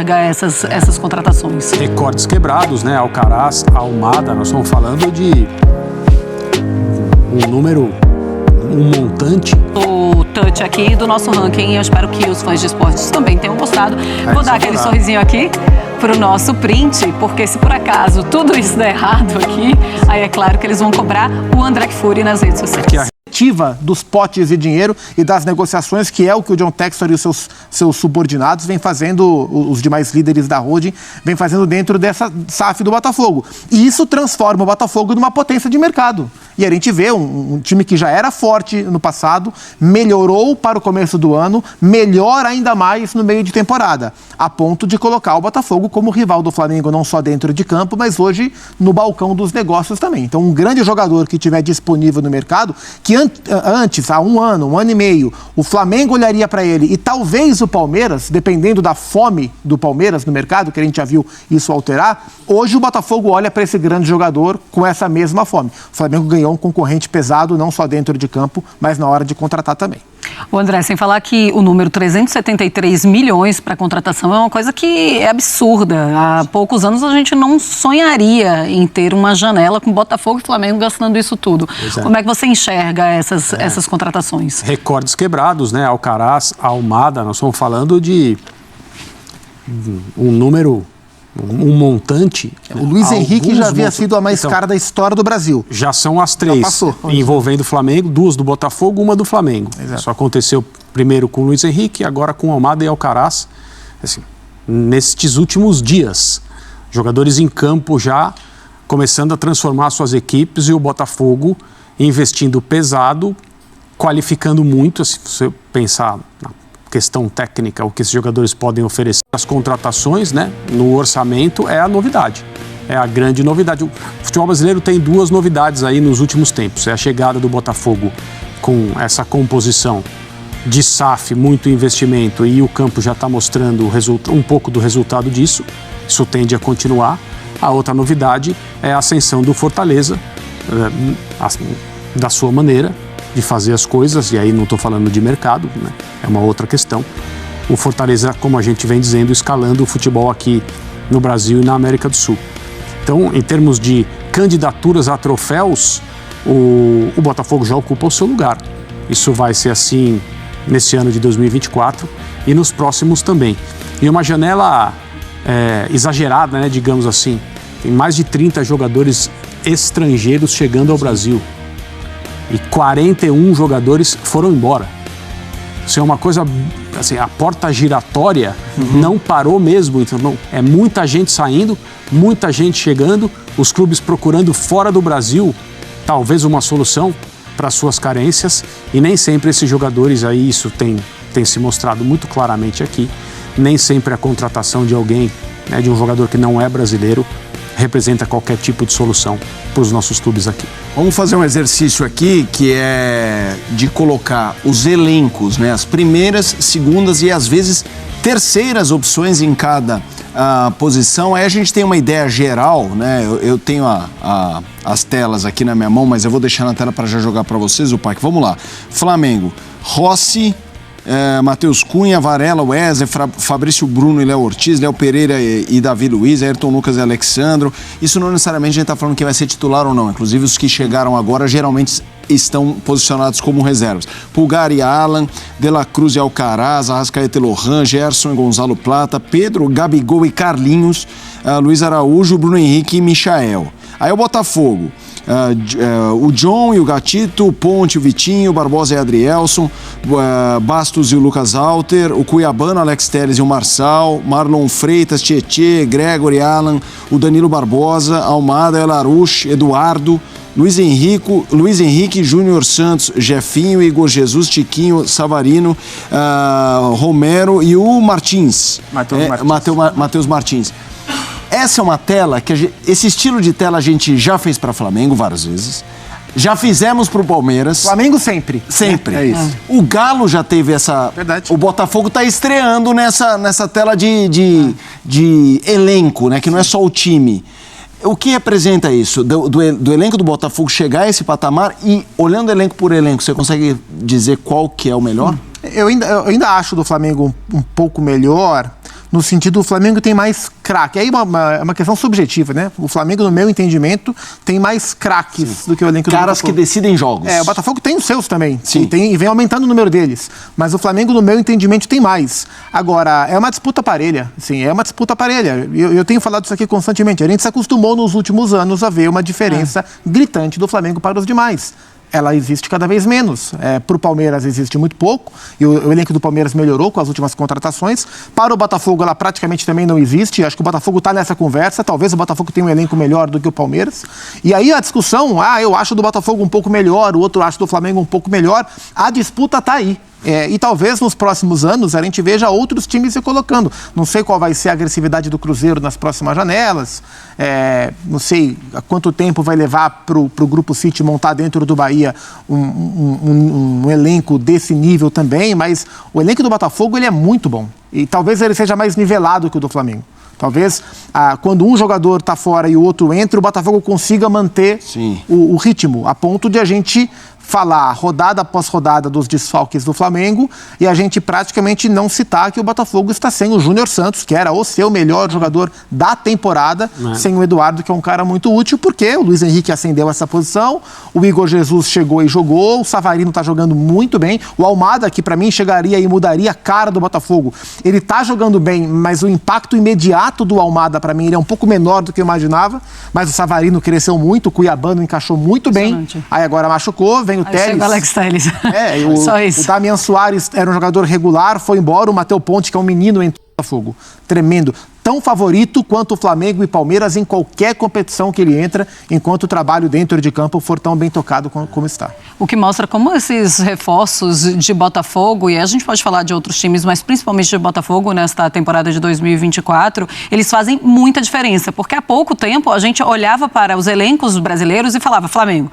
enxerga essas contratações? Recordes quebrados, né? Alcaraz, Almada, nós estamos falando de um montante. O touch aqui do nosso ranking, eu espero que os fãs de esportes também tenham gostado. Vou dar aquele sorrisinho aqui para o nosso print, porque se por acaso tudo isso der errado aqui, aí é claro que eles vão cobrar o André Kfouri nas redes sociais. Dos potes de dinheiro e das negociações, que é o que o John Textor e os seus subordinados vêm fazendo, os demais líderes da holding, vêm fazendo dentro dessa SAF do Botafogo. E isso transforma o Botafogo numa potência de mercado. E a gente vê um time que já era forte no passado, melhorou para o começo do ano, melhora ainda mais no meio de temporada, a ponto de colocar o Botafogo como rival do Flamengo, não só dentro de campo, mas hoje no balcão dos negócios também. Então, um grande jogador que estiver disponível no mercado, que antes, há um ano e meio, o Flamengo olharia para ele e talvez o Palmeiras, dependendo da fome do Palmeiras no mercado, que a gente já viu isso alterar, hoje o Botafogo olha para esse grande jogador com essa mesma fome. O Flamengo ganhou um concorrente pesado, não só dentro de campo, mas na hora de contratar também. O André, sem falar que o número 373 milhões para contratação é uma coisa que é absurda. Há poucos anos a gente não sonharia em ter uma janela com Botafogo e Flamengo gastando isso tudo. Como é que você enxerga essas contratações? Recordes quebrados, né? Alcaraz, Almada, nós estamos falando de um montante. O Luiz Henrique já havia sido a mais cara da história do Brasil. Já são as três, envolvendo o Flamengo, 2 do Botafogo, 1 do Flamengo. Exato. Isso aconteceu primeiro com o Luiz Henrique, agora com Almada e Alcaraz. Assim, nestes últimos dias, jogadores em campo já começando a transformar suas equipes e o Botafogo investindo pesado, qualificando muito, se você pensar na questão técnica, o que esses jogadores podem oferecer. As contratações, né, no orçamento é a novidade, é a grande novidade. O futebol brasileiro tem 2 novidades aí nos últimos tempos. É a chegada do Botafogo com essa composição de SAF, muito investimento, e o campo já está mostrando um pouco do resultado disso. Isso tende a continuar. A outra novidade é a ascensão do Fortaleza, da sua maneira de fazer as coisas, e aí não estou falando de mercado, né? É uma outra questão. O Fortaleza, como a gente vem dizendo, escalando o futebol aqui no Brasil e na América do Sul. Então, em termos de candidaturas a troféus, o Botafogo já ocupa o seu lugar. Isso vai ser assim nesse ano de 2024 e nos próximos também. E uma janela exagerada, né, digamos assim. Tem mais de 30 jogadores estrangeiros chegando ao Brasil. E 41 jogadores foram embora. Isso é uma coisa, assim, a porta giratória não parou mesmo. Então, é muita gente saindo, muita gente chegando, os clubes procurando fora do Brasil, talvez uma solução para suas carências, e nem sempre esses jogadores aí, isso tem se mostrado muito claramente aqui, nem sempre a contratação de alguém, né, de um jogador que não é brasileiro, representa qualquer tipo de solução para os nossos clubes aqui. Vamos fazer um exercício aqui que é de colocar os elencos, né, as primeiras, segundas e às vezes terceiras opções em cada posição. Aí a gente tem uma ideia geral, né? Eu tenho as telas aqui na minha mão, mas eu vou deixar na tela para já jogar para vocês, o Pac. Vamos lá. Flamengo, Rossi, Matheus Cunha, Varela, Wesley, Fabrício Bruno e Léo Ortiz, Léo Pereira e Davi Luiz, Ayrton Lucas e Alexandro. Isso não necessariamente a gente está falando quem vai ser titular ou não. Inclusive os que chegaram agora geralmente estão posicionados como reservas. Pulgar e Alan, De La Cruz e Alcaraz, Arrascaeta e Lohan, Gerson e Gonzalo Plata, Pedro, Gabigol e Carlinhos, Luiz Araújo, Bruno Henrique e Michael. Aí o Botafogo. O John e o Gatito, o Ponte, o Vitinho, o Barbosa e o Adrielson, Bastos e o Lucas Alter, o Cuiabano, Alex Telles e o Marçal, Marlon Freitas, Tietê, Gregory, Alan, o Danilo Barbosa, Almada, El Arush, Eduardo, Luiz Henrique, Júnior Santos, Jefinho, Igor Jesus, Tiquinho, Savarino, Romero e o Martins. Matheus Martins. Essa é uma tela que esse estilo de tela a gente já fez para Flamengo várias vezes. Já fizemos para o Palmeiras. Flamengo sempre. Sempre. É isso. O Galo já teve essa... Verdade. O Botafogo está estreando nessa tela de elenco, né? Que não é só o time. O que representa isso? Do elenco do Botafogo chegar a esse patamar e, olhando elenco por elenco, você consegue dizer qual que é o melhor? Eu ainda acho do Flamengo um pouco melhor, no sentido o Flamengo tem mais craque. Aí é uma questão subjetiva, né? O Flamengo, no meu entendimento, tem mais craques do que o elenco do Caras Botafogo. que decidem jogos. O Botafogo tem os seus também. Sim. E vem aumentando o número deles. Mas o Flamengo, no meu entendimento, tem mais. Agora, é uma disputa parelha. Sim, é uma disputa parelha. Eu tenho falado isso aqui constantemente. A gente se acostumou nos últimos anos a ver uma diferença gritante do Flamengo para os demais. Ela existe cada vez menos. Para o Palmeiras existe muito pouco, e o elenco do Palmeiras melhorou com as últimas contratações. Para o Botafogo, ela praticamente também não existe. Acho que o Botafogo está nessa conversa. Talvez o Botafogo tenha um elenco melhor do que o Palmeiras. E aí a discussão, eu acho do Botafogo um pouco melhor, o outro acha do Flamengo um pouco melhor. A disputa está aí. E talvez nos próximos anos a gente veja outros times se colocando. Não sei qual vai ser a agressividade do Cruzeiro nas próximas janelas. Não sei quanto tempo vai levar para o Grupo City montar dentro do Bahia um elenco desse nível também. Mas o elenco do Botafogo ele é muito bom. E talvez ele seja mais nivelado que o do Flamengo. Talvez quando um jogador está fora e o outro entra, o Botafogo consiga manter o ritmo, a ponto de a gente falar rodada após rodada dos desfalques do Flamengo e a gente praticamente não citar que o Botafogo está sem o Júnior Santos, que era o seu melhor jogador da temporada, sem o Eduardo, que é um cara muito útil, porque o Luiz Henrique ascendeu essa posição, o Igor Jesus chegou e jogou, o Savarino está jogando muito bem, o Almada, que para mim chegaria e mudaria a cara do Botafogo, ele está jogando bem, mas o impacto imediato do Almada, para mim, ele é um pouco menor do que eu imaginava, mas o Savarino cresceu muito, o Cuiabano encaixou muito bem, aí agora machucou, vem o Telles. Chega o Alex Telles. Só isso. O Damian Soares era um jogador regular, foi embora. O Matheus Ponte, que é um menino, entrou no Botafogo. Tremendo. Tão favorito quanto o Flamengo e Palmeiras em qualquer competição que ele entra, enquanto o trabalho dentro de campo for tão bem tocado como está. O que mostra como esses reforços de Botafogo, e a gente pode falar de outros times, mas principalmente de Botafogo nesta temporada de 2024, eles fazem muita diferença, porque há pouco tempo a gente olhava para os elencos brasileiros e falava Flamengo,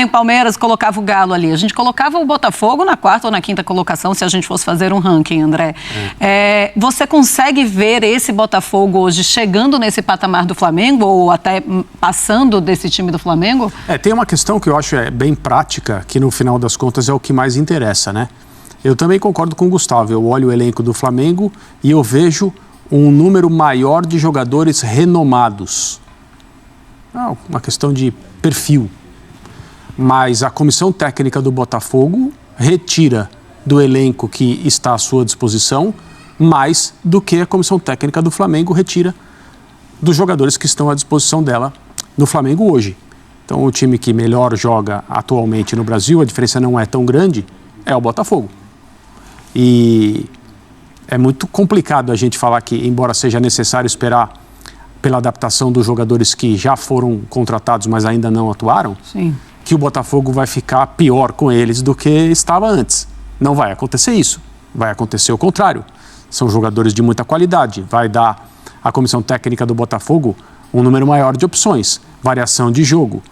Palmeiras, colocava o Galo ali. A gente colocava o Botafogo na quarta ou na quinta colocação, se a gente fosse fazer um ranking, André. Você consegue ver esse Botafogo hoje chegando nesse patamar do Flamengo ou até passando desse time do Flamengo? Tem uma questão que eu acho bem prática, que no final das contas é o que mais interessa, né? Eu também concordo com o Gustavo. Eu olho o elenco do Flamengo e eu vejo um número maior de jogadores renomados. Uma questão de perfil. Mas a comissão técnica do Botafogo retira do elenco que está à sua disposição mais do que a comissão técnica do Flamengo retira dos jogadores que estão à disposição dela no Flamengo hoje. Então, o time que melhor joga atualmente no Brasil, a diferença não é tão grande, é o Botafogo. E é muito complicado a gente falar que, embora seja necessário esperar pela adaptação dos jogadores que já foram contratados, mas ainda não atuaram, que o Botafogo vai ficar pior com eles do que estava antes. Não vai acontecer isso. Vai acontecer o contrário. São jogadores de muita qualidade. Vai dar à comissão técnica do Botafogo um número maior de opções. Variação de jogo,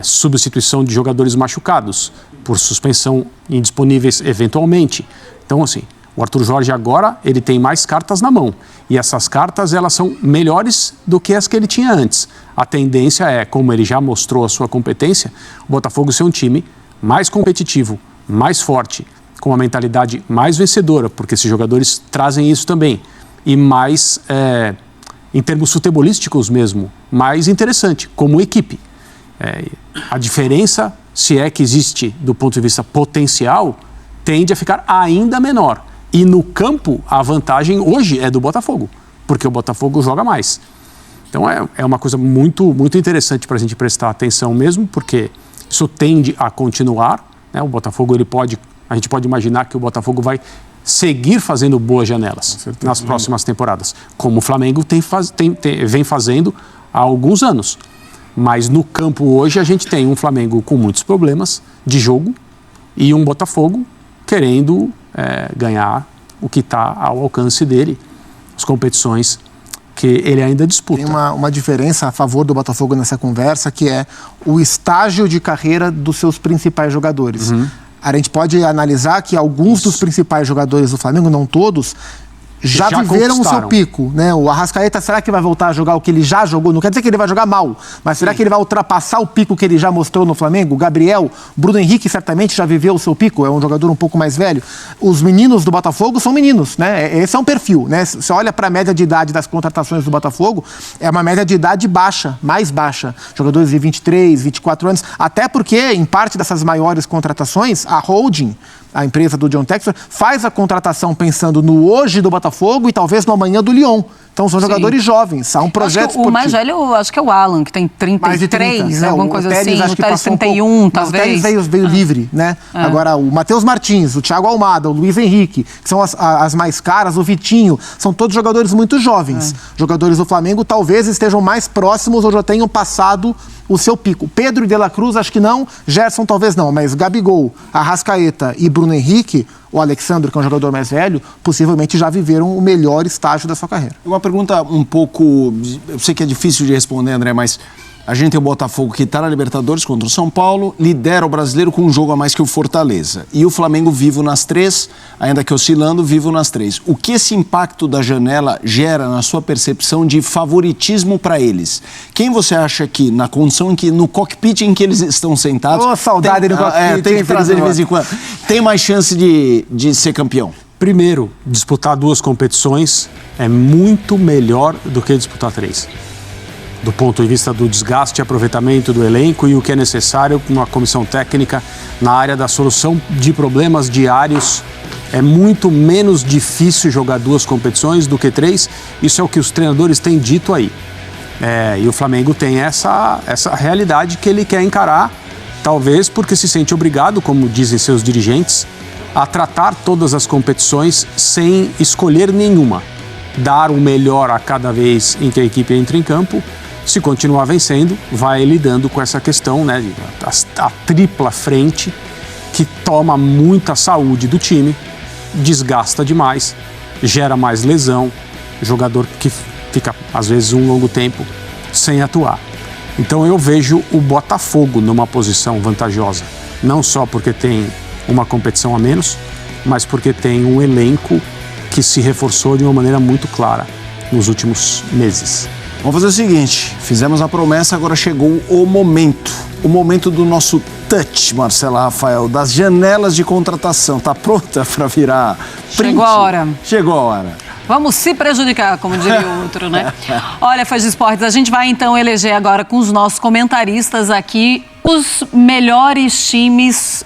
substituição de jogadores machucados, por suspensão indisponíveis eventualmente. Então, assim, o Arthur Jorge agora ele tem mais cartas na mão. E essas cartas elas são melhores do que as que ele tinha antes. A tendência é, como ele já mostrou a sua competência, o Botafogo ser um time mais competitivo, mais forte, com uma mentalidade mais vencedora, porque esses jogadores trazem isso também, e mais, em termos futebolísticos mesmo, mais interessante, como equipe. A diferença, se é que existe do ponto de vista potencial, tende a ficar ainda menor. E no campo, a vantagem hoje é do Botafogo, porque o Botafogo joga mais. Então é uma coisa muito, muito interessante para a gente prestar atenção mesmo, porque isso tende a continuar, né? O Botafogo a gente pode imaginar que o Botafogo vai seguir fazendo boas janelas nas próximas temporadas, como o Flamengo vem fazendo há alguns anos. Mas no campo hoje a gente tem um Flamengo com muitos problemas de jogo e um Botafogo querendo ganhar o que está ao alcance dele, as competições que ele ainda disputa. Tem uma diferença a favor do Botafogo nessa conversa, que é o estágio de carreira dos seus principais jogadores. A gente pode analisar que alguns dos principais jogadores do Flamengo, não todos, já viveram o seu pico, né? O Arrascaeta, será que vai voltar a jogar o que ele já jogou? Não quer dizer que ele vai jogar mal, mas será que ele vai ultrapassar o pico que ele já mostrou no Flamengo? O Gabriel, Bruno Henrique certamente já viveu o seu pico, é um jogador um pouco mais velho. Os meninos do Botafogo são meninos, né? Esse é um perfil, né? Você olha para a média de idade das contratações do Botafogo, é uma média de idade baixa, mais baixa. Jogadores de 23, 24 anos, até porque em parte dessas maiores contratações, a holding, a empresa do John Textor, faz a contratação pensando no hoje do Botafogo e talvez no amanhã do Lyon. Então são jogadores jovens, há um projeto esportivo. O mais velho, acho que é o Alan, que tem 33, alguma coisa assim. Acho o Teles 31, talvez. O Teles veio livre, né? Agora, o Matheus Martins, o Thiago Almada, o Luiz Henrique, que são as mais caras, o Vitinho, são todos jogadores muito jovens. Jogadores do Flamengo talvez estejam mais próximos ou já tenham passado o seu pico. Pedro e De La Cruz, acho que não. Gerson, talvez não. Mas Gabigol, Arrascaeta e Bruno Henrique, o Alexandre, que é um jogador mais velho, possivelmente já viveram o melhor estágio da sua carreira. Uma pergunta um pouco... Eu sei que é difícil de responder, André, mas a gente tem o Botafogo que está na Libertadores contra o São Paulo, lidera o Brasileiro com um jogo a mais que o Fortaleza. E o Flamengo vivo nas 3, ainda que oscilando, vivo nas 3. O que esse impacto da janela gera na sua percepção de favoritismo para eles? Quem você acha que, na condição em que, no cockpit em que eles estão sentados... Oh, saudade do cockpit. Tem que trazer de vez em quando. Tem mais chance de ser campeão? Primeiro, disputar 2 competições é muito melhor do que disputar 3. Do ponto de vista do desgaste e aproveitamento do elenco e o que é necessário uma comissão técnica na área da solução de problemas diários. É muito menos difícil jogar 2 competições do que 3. Isso é o que os treinadores têm dito aí. E o Flamengo tem essa realidade que ele quer encarar, talvez porque se sente obrigado, como dizem seus dirigentes, a tratar todas as competições sem escolher nenhuma. Dar o melhor a cada vez em que a equipe entra em campo. Se continuar vencendo, vai lidando com essa questão, né, a tripla frente, que toma muita saúde do time, desgasta demais, gera mais lesão, jogador que fica, às vezes, um longo tempo sem atuar. Então eu vejo o Botafogo numa posição vantajosa, não só porque tem uma competição a menos, mas porque tem um elenco que se reforçou de uma maneira muito clara nos últimos meses. Vamos fazer o seguinte, fizemos a promessa, agora chegou o momento do nosso touch, Marcela Rafael, das janelas de contratação. Tá pronta para virar print? Chegou a hora. Chegou a hora. Vamos se prejudicar, como diria o outro, né? Olha, Fãs de Esportes, a gente vai então eleger agora com os nossos comentaristas aqui os melhores times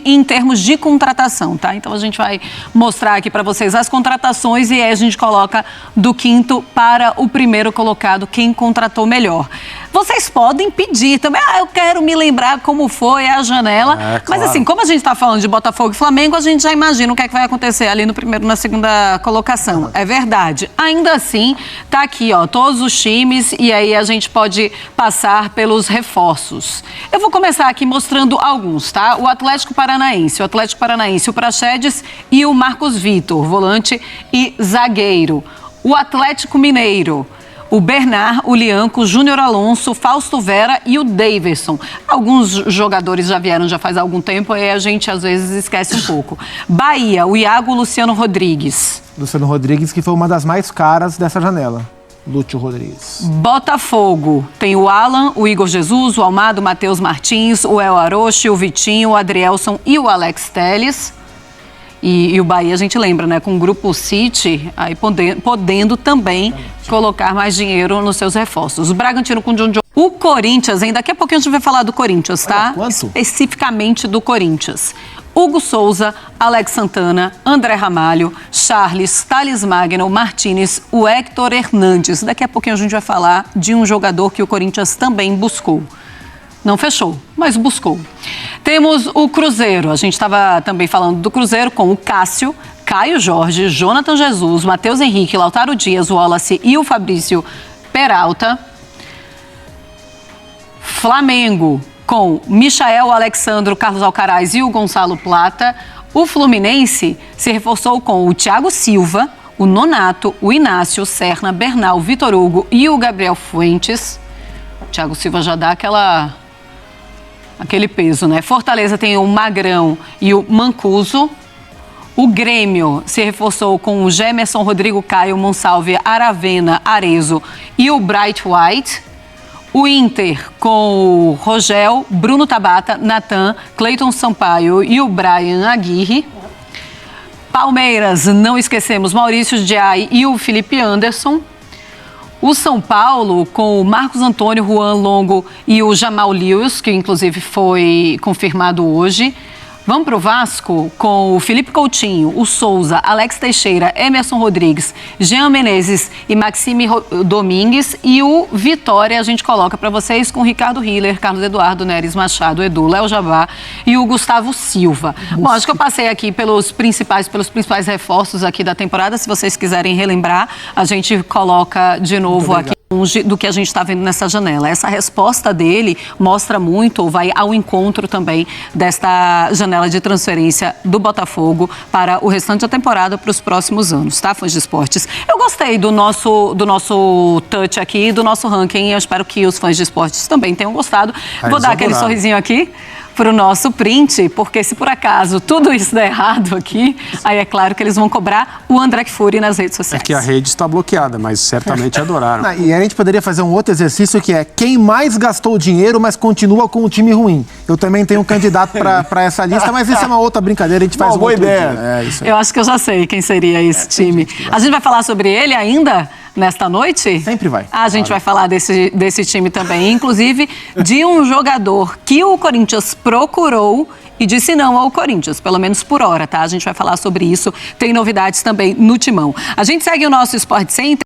em termos de contratação, tá? Então a gente vai mostrar aqui para vocês as contratações e aí a gente coloca do 5º para o primeiro colocado quem contratou melhor. Vocês podem pedir também, eu quero me lembrar como foi a janela, claro. Mas assim, como a gente está falando de Botafogo e Flamengo, a gente já imagina o que é que vai acontecer ali no primeiro e na segunda colocação. É verdade. Ainda assim, tá aqui, ó, todos os times e aí a gente pode passar pelos reforços. Eu vou começar aqui mostrando alguns, tá? O Atlético Paranaense, o Praxedes e o Marcos Vitor, volante e zagueiro. O Atlético Mineiro, o Bernard, o Lianco, o Júnior Alonso, Fausto Vera e o Daverson. Alguns jogadores já vieram já faz algum tempo e a gente às vezes esquece um pouco. Bahia, o Iago Luciano Rodrigues. Luciano Rodrigues, que foi uma das mais caras dessa janela. Lúcio Rodrigues. Botafogo, tem o Alan, o Igor Jesus, o Almada, o Matheus Martins, o El Aroche, o Vitinho, o Adrielson e o Alex Telles. E o Bahia, a gente lembra, né? Com o Grupo City, aí podendo também colocar mais dinheiro nos seus reforços. O Bragantino com o John John. O Corinthians, hein? Daqui a pouquinho a gente vai falar do Corinthians, tá? Especificamente do Corinthians. Hugo Souza, Alex Santana, André Ramalho, Charles, Thales Magno, Martínez, o Héctor Hernandes. Daqui a pouquinho a gente vai falar de um jogador que o Corinthians também buscou. Não fechou, mas buscou. Temos o Cruzeiro. A gente estava também falando do Cruzeiro com o Cássio, Caio Jorge, Jonathan Jesus, Matheus Henrique, Lautaro Dias, o Wallace e o Fabrício Peralta. Flamengo com Michael, Alexandro, Carlos Alcaraz e o Gonçalo Plata. O Fluminense se reforçou com o Thiago Silva, o Nonato, o Inácio, o Serna, Bernal, o Vitor Hugo e o Gabriel Fuentes. O Thiago Silva já dá aquele peso, né? Fortaleza tem o Magrão e o Mancuso. O Grêmio se reforçou com o Gemerson, Rodrigo Caio, Monsalve, Aravena, Arezzo e o Bright White. O Inter com o Rogel, Bruno Tabata, Natan, Cleiton Sampaio e o Brian Aguirre. Palmeiras, não esquecemos, Maurício Diay e o Felipe Anderson. O São Paulo com o Marcos Antônio, Juan Longo e o Jamal Lewis, que inclusive foi confirmado hoje. Vamos para o Vasco com o Felipe Coutinho, o Souza, Alex Teixeira, Emerson Rodrigues, Jean Menezes e Maxime Domingues. E o Vitória a gente coloca para vocês com o Ricardo Hiller, Carlos Eduardo, Neres Machado, Edu, Léo Jabá e o Gustavo Silva. Bom, acho que eu passei aqui pelos principais reforços aqui da temporada. Se vocês quiserem relembrar, a gente coloca de novo aqui do que a gente está vendo nessa janela. Essa resposta dele mostra muito, ou vai ao encontro também desta janela de transferência do Botafogo para o restante da temporada, para os próximos anos, tá, fãs de esportes? Eu gostei do nosso touch aqui, do nosso ranking. Eu espero que os fãs de esportes também tenham gostado. Vou dar aquele sorrisinho aqui para o nosso print, porque se por acaso tudo isso der errado aqui, aí é claro que eles vão cobrar o André Kfouri nas redes sociais. É que a rede está bloqueada, mas certamente adoraram. E a gente poderia fazer um outro exercício que é quem mais gastou dinheiro, mas continua com o time ruim. Eu também tenho um candidato para essa lista, mas isso é uma outra brincadeira, a gente faz uma boa ideia. É, isso aí. Eu acho que eu já sei quem seria esse time. A gente vai falar sobre ele ainda nesta noite? Sempre vai. A gente vai falar desse time também, inclusive de um jogador que o Corinthians procurou e disse não ao Corinthians, pelo menos por hora, tá? A gente vai falar sobre isso. Tem novidades também no Timão. A gente segue o nosso Sport Center.